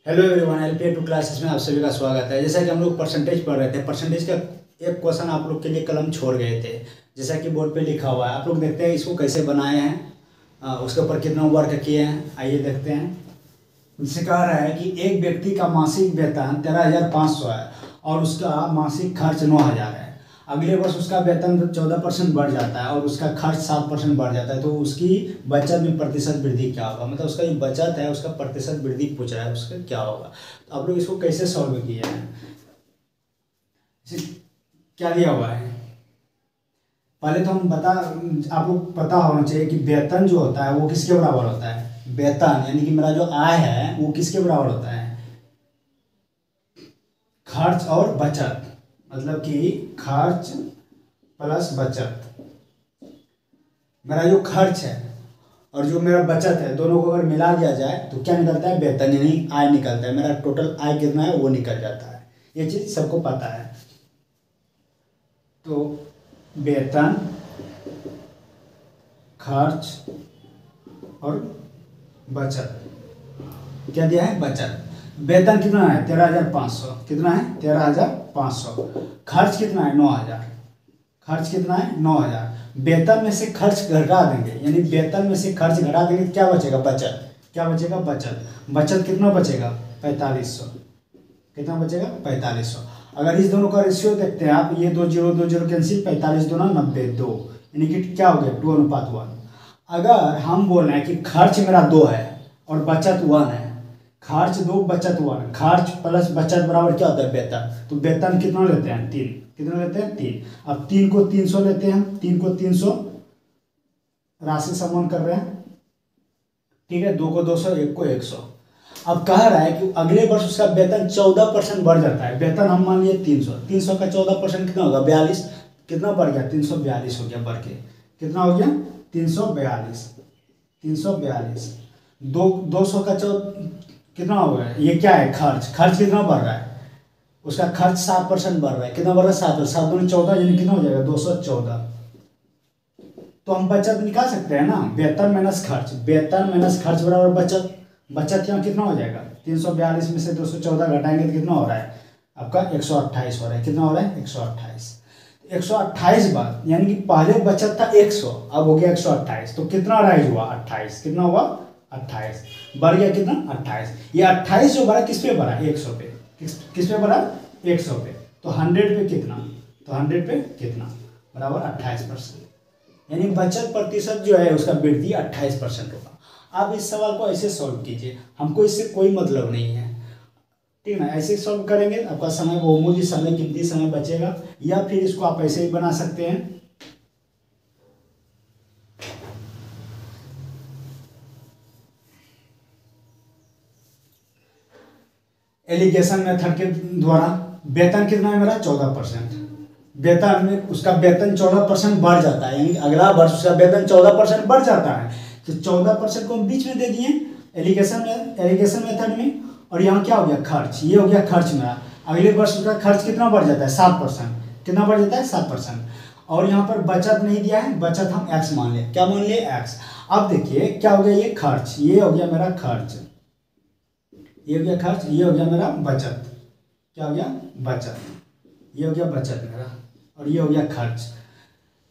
Hello everyone, LPA two classes में आप सभी का स्वागत है। जैसा कि हम लोग परसेंटेज पढ़ रहे थे, परसेंटेज का एक क्वेश्चन आप लोग के लिए कलम छोड़ गए थे। जैसा कि बोर्ड पे लिखा हुआ है, आप लोग देखते हैं इसको कैसे बनाए हैं, उसके ऊपर कितना वर्क किए हैं। आइए देखते हैं। इससे कह रहा है कि एक व्यक्ति का मासिक वेतन 13,500 है और उसका मासिक खर्च 9,000 है। अगले वर्ष उसका वेतन 14% बढ़ जाता है और उसका खर्च 7% बढ़ जाता है, तो उसकी बचत में प्रतिशत वृद्धि क्या होगा। मतलब उसका जो बचत है उसका प्रतिशत वृद्धि पूछ रहा है, उसका क्या होगा। तो आप लोग इसको कैसे सॉल्व किए हैं, इसे क्या दिया हुआ है। पहले तो हम आप लोग पता होना चाहिए कि वेतन जो होता है वो किसके बराबर होता है। वेतन यानी कि मेरा जो आय है वो किसके बराबर होता है, खर्च और बचत। मतलब कि खर्च प्लस बचत। मेरा जो खर्च है और जो मेरा बचत है दोनों को अगर मिला दिया जाए तो क्या निकलता है, वेतन यानी आय निकलता है। मेरा टोटल आय कितना है वो निकल जाता है। ये चीज सबको पता है। तो वेतन, खर्च और बचत, क्या दिया है, बचत। वेतन कितना है 13,500, कितना है 13,500। खर्च कितना है 9,000, खर्च कितना है 9,000। वेतन में से खर्च घटा देंगे, यानी वेतन में से खर्च घटा देंगे तो क्या बचेगा, बचत। क्या बचेगा, बचत। बचत कितना बचेगा 4,500। कितना बचेगा 4,500। अगर इस दोनों का रेशियो देखते हैं आप, ये 2 0 2 0 कैंसिल, 45 दूना 90 2, यानी कि क्या हो गया 2:1। अगर हम बोल रहे हैं कि खर्च मेरा 2 है और बचत 1 है, खर्च 2 बचत 1, खर्च प्लस बचत बराबर क्या होता है, वेतन। तो वेतन कितना लेते हैं 3, कितना लेते हैं 3। अब 3 को 300 लेते हैं, 3 को 300 राशि समान कर रहे हैं, ठीक है। 2 को 200, 1 को 100। अब कह रहा है कि अगले वर्ष उसका वेतन 14% बढ़ जाता है। वेतन हम मान लिए 300, 300 का 14% कितना होगा 42। कितना बढ़ गया 342 हो गया, बढ़ के कितना हो गया 342। 342 दो 200 का कितना हो गया, ये क्या है खर्च। खर्च कितना बढ़ रहा है, उसका खर्च 7% बढ़ रहा है। कितना बढ़ रहा है 7, 7 दूनी 14, यानी कितना हो जाएगा 214। तो हम बचत निकाल सकते हैं ना, वेतन माइनस खर्च, वेतन माइनस खर्च बराबर बचत। बचत यहाँ कितना हो जाएगा 342 में से 214 घटाएंगे तो कितना हो रहा है आपका 128 हो रहा है। कितना हो रहा है 128। 128 बार, यानी कि पहले बचत था 100, अब हो गया 128, तो कितना राइज हुआ 28। कितना हुआ 28, बढ़ गया कितना 28। ये 28 जो बढ़ा किस पे बढ़ा 100 पे, किस पे बढ़ा 100 पे। तो 100 पे कितना, तो 100 पे कितना बराबर 28%, यानी बचत प्रतिशत जो है उसका वृद्धि 28% होगा। आप इस सवाल को ऐसे सॉल्व कीजिए, हमको इससे कोई मतलब नहीं है, ठीक है ना। ऐसे सॉल्व करेंगे आपका समय, बहुमूल्य समय, कीमती समय बचेगा। या फिर इसको आप ऐसे ही बना सकते हैं, एलिगेशन मेथड के द्वारा। वेतन कितना है मेरा 14%, वेतन में उसका वेतन 14% बढ़ जाता है, यानी अगला वर्ष उसका वेतन 14% बढ़ जाता है। तो 14% को हम बीच में दे दिए एलिगेशन मेथड में। और यहाँ क्या हो गया खर्च, ये हो गया खर्च मेरा। अगले वर्ष उसका खर्च कितना बढ़ जाता है 7%, कितना बढ़ जाता है 7%। और यहाँ पर बचत नहीं दिया है, बचत हम एक्स मान ले, क्या मान लिए एक्स। अब देखिए क्या हो गया, ये खर्च, ये हो गया मेरा खर्च, ये हो गया खर्च, ये हो गया मेरा बचत। क्या हो गया बचत, ये हो गया बचत मेरा, और ये हो गया खर्च।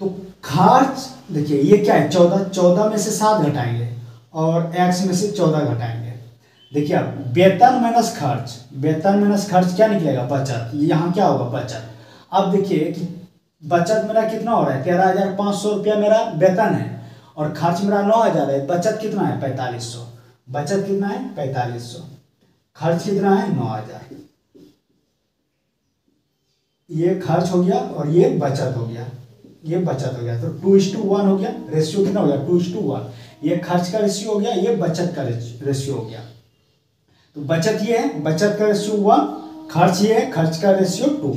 तो खर्च देखिए ये क्या है 14, 14 में से 7 घटाएंगे और x में से 14 घटाएंगे। देखिए अब वेतन माइनस खर्च, वेतन माइनस खर्च क्या निकलेगा बचत। यहाँ क्या होगा बचत। अब देखिए कि बचत मेरा कितना हो रहा है 13,500 रुपया मेरा वेतन है और खर्च मेरा 9,000 है। बचत कितना है 4,500, बचत कितना है 4,500, खर्च कितना है 9,000। ये खर्च हो गया और ये बचत हो गया, ये बचत हो गया। तो 2:1 हो गया, रेशियो कितना हो गया 2:1। ये खर्च का रेशियो हो गया, ये बचत का रेशियो हो गया। तो बचत ये है, बचत का रेशियो 1, खर्च ये है, खर्च का रेशियो 2।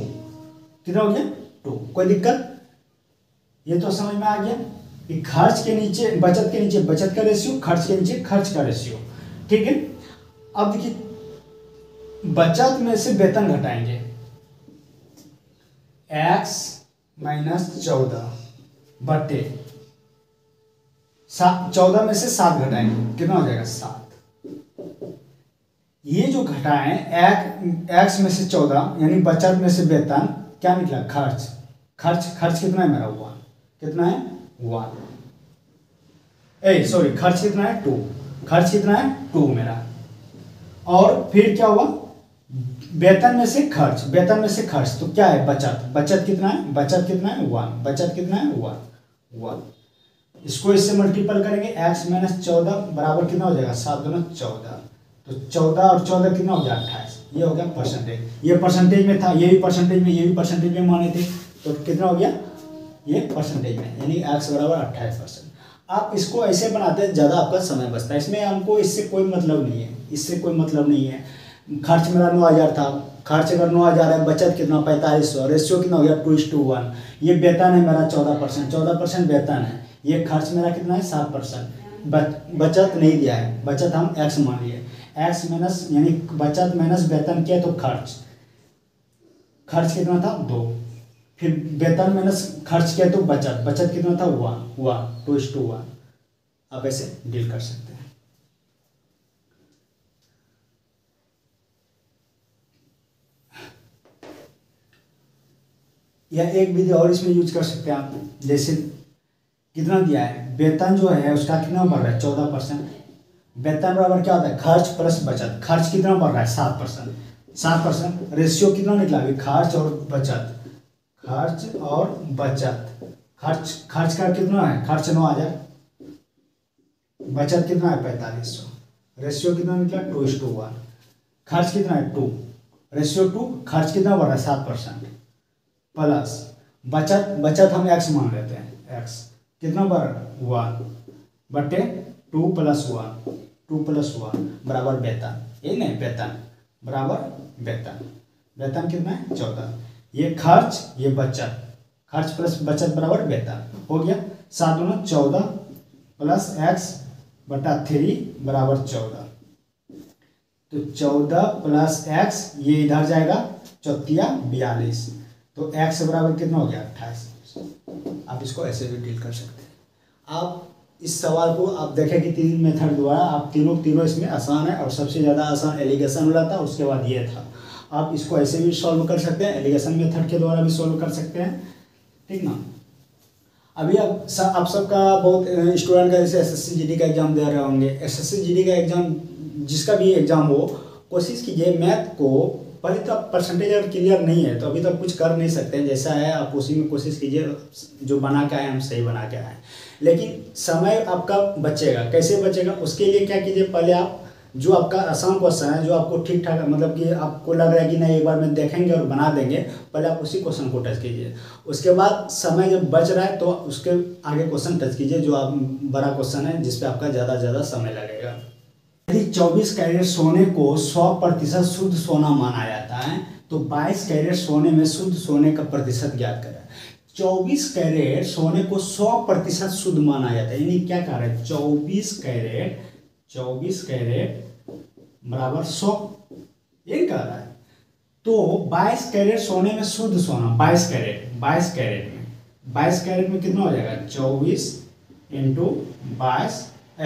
कितना हो गया 2। कोई दिक्कत, ये तो समझ में आ गया कि खर्च के नीचे बचत के नीचे बचत का रेशियो, खर्च के नीचे खर्च का रेशियो, ठीक है। अब देखिए बचत में से वेतन घटाएंगे, x माइनस 14 बटे 7, 14 में से 7 घटाएंगे कितना हो जाएगा 7। ये जो घटाएं एक्स में से 14 यानी बचत में से वेतन, क्या निकला खर्च। खर्च कितना है मेरा 1, कितना है 1, सॉरी खर्च कितना है 2, खर्च कितना है 2 मेरा। और फिर क्या हुआ, वेतन में से खर्च, वेतन में से खर्च तो क्या है बचत कितना है 1, बचत कितना है 1। इसको इससे मल्टीपल करेंगे, x माइनस 14 बराबर कितना हो जाएगा 7 दूना 14, तो 14 और 14 कितना हो गया 28, ये हो गया परसेंटेज। ये परसेंटेज में था, ये भी परसेंटेज में, ये भी परसेंटेज में माने थे, तो कितना हो गया ये परसेंटेज में, यानी x बराबर 28%। आप इसको ऐसे बनाते हैं ज़्यादा आपका समय बचता है, इसमें हमको इससे कोई मतलब नहीं है, इससे कोई मतलब नहीं है। खर्च मेरा 9000 था, खर्च अगर 9000 है, बचत कितना 4500, रेशियो कितना हो गया 2:1। ये वेतन है मेरा 14% वेतन है, ये खर्च मेरा कितना है 7%, बचत नहीं दिया है, बचत हम x मान लिए, x माइनस यानी बचत माइनस वेतन किया तो खर्च कितना था 2, फिर वेतन माइनस खर्च किया तो बचत कितना था 1, 2:1। आप ऐसे डील कर सकते हैं। या एक विधि और इसमें यूज कर सकते हैं आप, जैसे कितना दिया है वेतन जो है उसका कितना बढ़ रहा है 14%, वेतन बराबर क्या होता है खर्च प्लस बचत, खर्च कितना बढ़ रहा है 7%, रेशियो कितना निकला अभी खर्च और बचत, खर्च का कितना है खर्च 9000, बचत कितना है 4500, रेशियो कितना निकला 2:1, खर्च कितना है 2, रेशियो 2, खर्च कितना बढ़ रहा है 7%, प्लस बचत हम x मान लेते हैं, x कितना बढ़ रहा है 1 बटे 2 + 1 बराबर वेतन, ये नहीं वेतन बराबर वेतन कितना है 14, ये खर्च ये बचत, खर्च प्लस बचत बराबर वेतन हो गया, 7 दूना 14 प्लस x बटा 3 बराबर 14, तो 14 प्लस x ये इधर जाएगा 42, तो x बराबर कितना हो गया 28। आप इसको ऐसे भी डील कर सकते हैं। आप इस सवाल को आप देखें कि 3 मेथड द्वारा आप तीनों इसमें आसान है, और सबसे ज़्यादा आसान एलिगेशन वाला था, उसके बाद ये था। आप इसको ऐसे भी सॉल्व कर सकते हैं, एलिगेशन मेथड के द्वारा भी सॉल्व कर सकते हैं, ठीक ना। अभी आप सबका बहुत स्टूडेंट का जैसे SSC GD का एग्जाम दे रहे होंगे, SSC GD का एग्जाम जिसका भी एग्जाम हो, कोशिश कीजिए मैथ को पहले तो आप परसेंटेज अगर क्लियर नहीं है तो अभी तो आप कुछ कर नहीं सकते हैं, जैसा है आप उसी में कोशिश कीजिए, जो बना के आए हम सही बना के आए, लेकिन समय आपका बचेगा, कैसे बचेगा उसके लिए क्या कीजिए, पहले आप जो आपका आसान क्वेश्चन है, जो आपको ठीक ठाक मतलब कि आपको लग रहा है कि नहीं एक बार में देखेंगे और बना देंगे, पहले आप उसी क्वेश्चन को टच कीजिए, उसके बाद समय जब बच रहा है तो उसके आगे क्वेश्चन टच कीजिए जो आप बड़ा क्वेश्चन है जिस पर आपका ज़्यादा समय लगेगा। यदि 24 कैरेट सोने को 100% शुद्ध सोना माना जाता है तो 22 कैरेट सोने में शुद्ध सोने का प्रतिशत ज्ञात करें। 24 कैरेट सोने को 100% शुद्ध माना जाता है, यानी क्या कह रहा है 24 कैरेट बराबर 100, ये कह रहा है। तो 22 कैरेट सोने में शुद्ध सोना, 22 कैरेट में कितना हो जाएगा 24 × 22 100 ×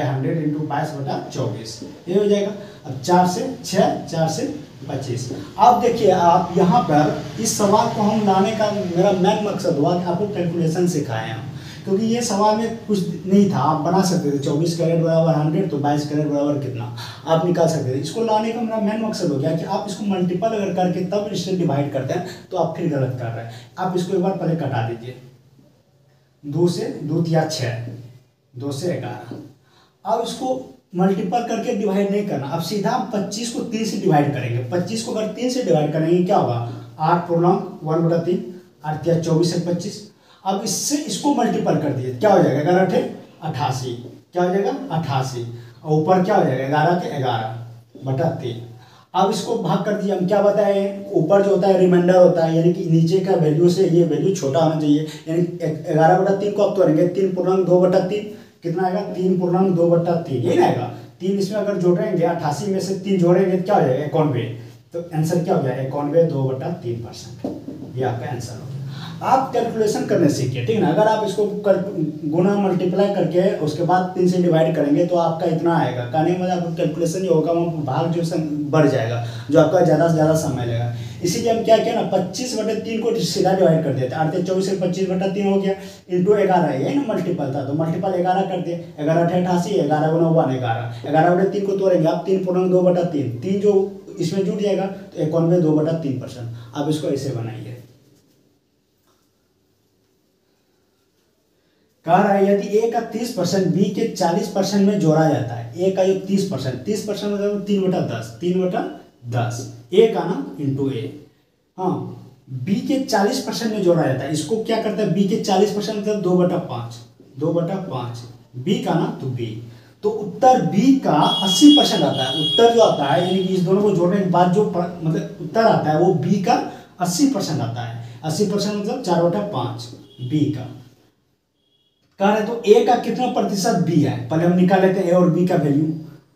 22/24, ये हो जाएगा। अब 4 से 6 4 से 25। अब देखिए आप यहाँ पर इस सवाल को हम लाने का मेरा मेन मकसद हुआ कि आपको कैलकुलेशन सिखाए हैं, क्योंकि ये सवाल में कुछ नहीं था, आप बना सकते थे 24 कैरेट बराबर 100 तो 22 कैरेट बराबर कितना आप निकाल सकते थे। इसको लाने का मेरा मेन मकसद हो गया कि आप इसको मल्टीपल अगर करके तब इससे डिवाइड करते हैं तो आप फिर गलत कर रहे हैं। आप इसको एक बार पहले कटा दीजिए, 2 से 2 या 6, 2 से 11। अब इसको मल्टीपल करके डिवाइड नहीं करना, अब सीधा 25 को 3 से डिवाइड करेंगे। 25 को अगर 3 से डिवाइड करेंगे क्या होगा 8 पूर्णांक 1/3, 8 या 24 से 25। अब इससे इसको मल्टीपल कर दिए, क्या हो जाएगा 11 × 88, क्या हो जाएगा 88, और ऊपर क्या हो जाएगा 11 के 11/3। अब इसको भाग कर दिए, हम क्या बताए ऊपर जो होता है रिमाइंडर होता है, यानी कि नीचे का वैल्यू से ये वैल्यू छोटा होना चाहिए, यानी 11/3 को आप तोड़ेंगे 3 पूर्णांक 2/3, कितना आएगा 3 पूर्णांक 2/3, यही ना आएगा। 3 इसमें अगर जोड़ेंगे 88 में से 3 जोड़ेंगे क्या हो जाएगा 91, तो आंसर क्या हो गया 91 2/3%, ये आपका आंसर हो गया। आप कैलकुलेशन करने सीखिए, ठीक है ना। अगर आप इसको गुना मल्टीप्लाई करके उसके बाद 3 से डिवाइड करेंगे तो आपका इतना आएगा, कहने में आपको कैलकुलेशन जो होगा वो भाग जो बढ़ जाएगा, जो आपका ज़्यादा से ज़्यादा समय लगेगा। इसीलिए हम क्या किया ना, 25/3 को सीधा डिवाइड कर देते, 24 से 25/3 हो गया, इंटू 11, यही ना मल्टीपल था, तो मल्टीपल 11 कर दिए, 11 × 88, 11 × 9 = 11, 11/3 को तोड़ेंगे आप 3/2/3, 3 जो इसमें जुड़ जाएगा तो 91 2/3%। आप इसको ऐसे बनाइए। कह रहा है यदि ए का 30% बी के 40% में जोड़ा जाता है, ए का जो 30% मतलब 3/10, 3/10 ए का ना इंटू ए, हाँ बी के 40% में जोड़ा जाता है, इसको क्या करता है, बी के 40% मतलब 2/5, बी का ना तो बी, तो उत्तर बी का 80% आता है। उत्तर जो आता है यानी कि इस दोनों को जोड़ने के बाद जो मतलब उत्तर आता है वो बी का 80% आता है। 80% मतलब 4/5 बी का। कह रहे तो ए का कितना प्रतिशत बी है, पहले हम निकाल लेते हैं ए और बी का वैल्यू,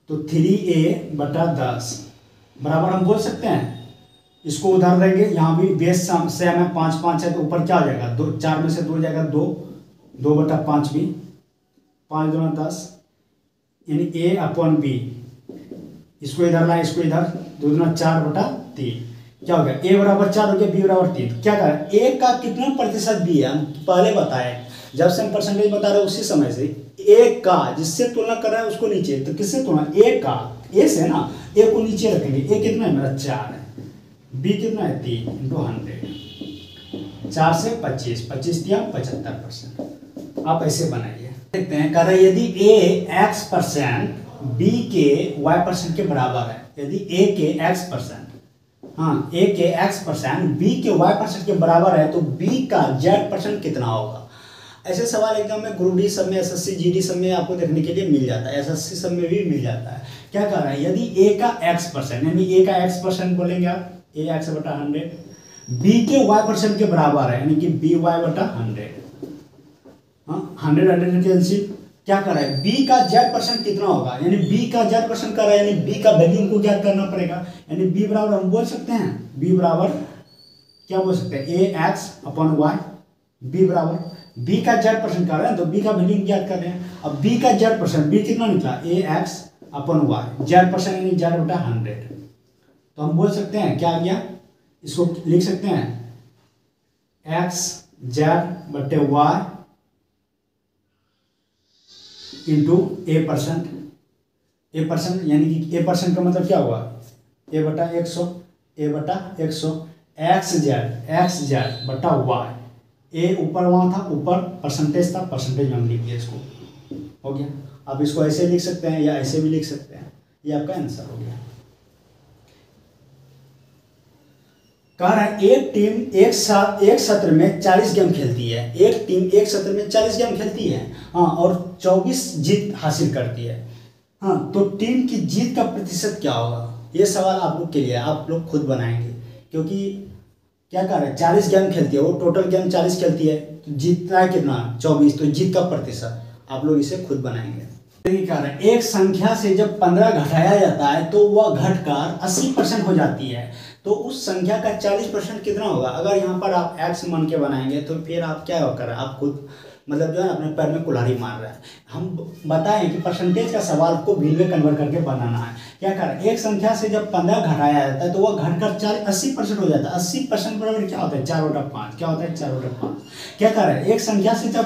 तो 3a/10 बराबर हम बोल सकते हैं, इसको उधर देंगे, यहाँ भी बेस सेम है, 5 5 है, तो ऊपर क्या हो जाएगा, 2 4 में से 2 जाएगा 2, 2/5 भी, 5 दूना 10, यानी a/b, इसको इधर लाए, इसको इधर, 2 दूना 4/3, क्या हो गया, a बराबर 4 हो गया, b बराबर 3। क्या करें, a का कितना प्रतिशत b है, हम पहले बताए, जब से हम परसेंटेज बता रहे हैं उसी समय से ए का जिससे तुलना कर रहा है उसको नीचे, तो किससे तुलना, ए का, ए से ना, ए को नीचे रखेंगे, ए कितना है मेरा 4 है, बी कितना है 3 × 100, 4 से 25, 25 दिया 75%। आप ऐसे बनाइए, देखते हैं। कह रहे यदि ए x% बी के y% के बराबर है, यदि ए के x%, हाँ ए के x% बी के y% के बराबर है तो बी का z% कितना होगा। ऐसे सवाल एग्जाम में ग्रुप डी सब में, एसएससी जीडी सब में आपको देखने के लिए मिल जाता है, एसएससी सब में भी मिल जाता है। क्या कर रहा है, यदि ए का x% यानी ए का x% बोलेंगे आप, ए x/100, बी के y% के बराबर है यानी कि बी y/100, हाँ 100 के एलसीएम। क्या कर रहा है, बी का z% कितना होगा, यानी बी का z% कर रहा है, यानी बी का वैल्यू को ज्ञात करना पड़ेगा, यानी बी बराबर हम बोल सकते हैं, बी बराबर क्या बोल सकते हैं, ax/y, बी बराबर बी का z% कर रहे हैं तो बी का वैल्यू ज्ञात कर रहे हैं। अब बी का z%, बी कितना निकला, ax/y, z% यानी z/100, तो हम बोल सकते हैं क्या आ गया, इसको लिख सकते हैं x z/y इंटू a%, यानी कि a% का मतलब क्या हुआ, a/100, a/100, xz/y, ए ऊपर वहाँ था, ऊपर परसेंटेज था, परसेंटेज में हम लिख दिया, इसको हो गया। आप इसको ऐसे लिख सकते हैं या ऐसे भी लिख सकते हैं, ये आपका आंसर हो गया। कह रहा है एक टीम एक सत्र में 40 गेम खेलती है, एक टीम एक सत्र में 40 गेम खेलती है, हाँ, और 24 जीत हासिल करती है, हाँ, तो टीम की जीत का प्रतिशत क्या होगा। ये सवाल आप लोग के लिए, आप लोग खुद बनाएंगे, क्योंकि क्या कर रहे हैं, 40 गेम खेलती है, वो टोटल गेम 40 खेलती है, तो जीतता है कितना 24, तो जीत का प्रतिशत आप लोग इसे खुद बनाएंगे। क्या रहे हैं, एक संख्या से जब 15 घटाया जाता है तो वह घटकर 80% हो जाती है, तो उस संख्या का 40% कितना होगा। अगर यहाँ पर आप x मान के बनाएंगे तो फिर आप क्या कर रहे हैं, आप खुद मतलब जो है अपने पैर में कुल्हाड़ी मार रहा है। हम बताएं कि परसेंटेज का सवाल को बिल में कन्वर्ट करके बनाना है। क्या कर रहे हैं, एक संख्या से जब 15 घटाया जाता है तो वह घटकर 80% हो जाता है। 80% बराबर क्या होता है, 4/5, क्या होता है 4/5। क्या कर रहे हैं, एक संख्या से जब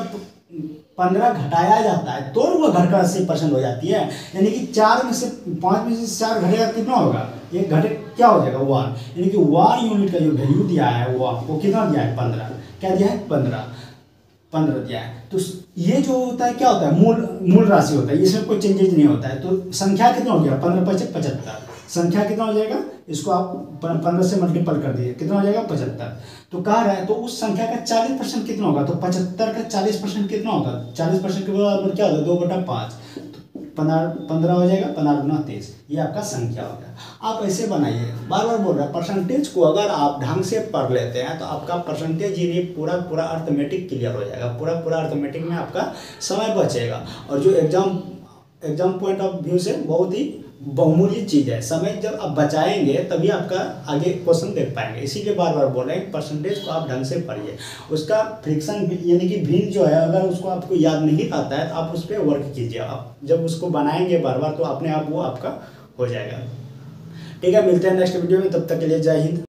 15 घटाया जाता है तो वह घटकर 80% हो जाती है, यानी कि 4 में से 5 में से 4 घटेगा कितना होगा, एक घटे क्या हो जाएगा 1, यानी कि 1 यूनिट का जो वैल्यू दिया है वो आपको कितना दिया है 15, क्या दिया है 15 दिया है। तो ये जो होता है क्या होता है, मूल राशि होता है, इसमें कोई चेंजेज नहीं होता है। तो संख्या कितना हो गया 15 × 5 = 75, संख्या कितना हो जाएगा, इसको आप 15 से मल्टीपल कर दीजिए, कितना हो जाएगा 75। तो कह रहा है तो उस संख्या का 40% कितना होगा, तो 75 का 40% कितना होगा, 40% के बराबर क्या होगा 2/5, तो 15 हो जाएगा, 15 × 30, ये आपका संख्या हो गया। आप ऐसे बनाइए, बार बार बोल रहा है, परसेंटेज को अगर आप ढंग से पढ़ लेते हैं तो आपका परसेंटेज ही पूरा अर्थमेटिक क्लियर हो जाएगा, पूरा अर्थमेटिक में आपका समय बचेगा, और जो एग्जाम पॉइंट ऑफ व्यू से बहुत ही बहुमूल्य चीज़ है। समय जब आप बचाएंगे तभी आपका आगे क्वेश्चन देख पाएंगे, इसीलिए बार बार बोल रहे हैं परसेंटेज को आप ढंग से पढ़िए। उसका फ्रिक्शन यानी कि भिन्न जो है, अगर उसको आपको याद नहीं आता है तो आप उस पर वर्क कीजिए। आप जब उसको बनाएंगे बार बार तो अपने आप वो आपका हो जाएगा। ठीक है, मिलते हैं नेक्स्ट वीडियो में, तब तक के लिए जय हिंद।